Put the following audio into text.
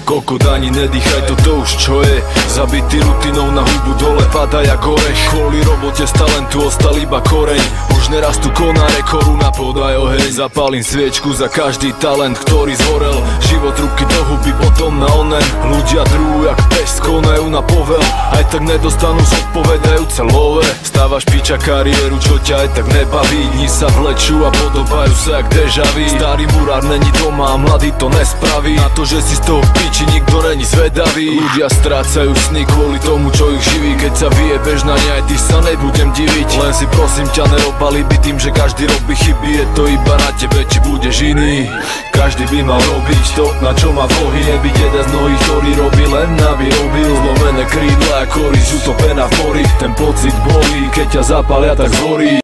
Kokot ani nedýchaj, toto už čo je. Zabitý rutinou na hubu dole pada jak orech. Kvôli robote z talentu ostal iba koreň. Už nerastú konáre, koruna podaj oheň. Zapálim sviečku za každý talent, ktorý zhorel. Život ruky do huby, potom na onen. Ľudia drú jak pes, konajú na povel. Aj tak nedostanú zodpovedajúce love. Stávaš piča kariéru, čo ťa aj tak nebaví. Dni sa vlečú a podobajú sa jak deja vu. Starý murár není doma a mladý to nespraví. Na to, že si z toho v piči, nikto není zvedavý. Ľudia strácajú sny kvôli tomu, čo ich živí. Keď sa vyjebeš na ne, aj ty sa nebudem diviť. Len si prosím ťa nerobali by tým, že každý robí chyby. Je to iba na tebe, či budeš iný. Každý by mal robiť to, na čo má vlohy. Nebyť jeden z mnohých, ktorý robí len aby robil. Zlomené krídla a korisť utopená v mori. Ten pocit bolí, keď ťa zapália, tak zhorí.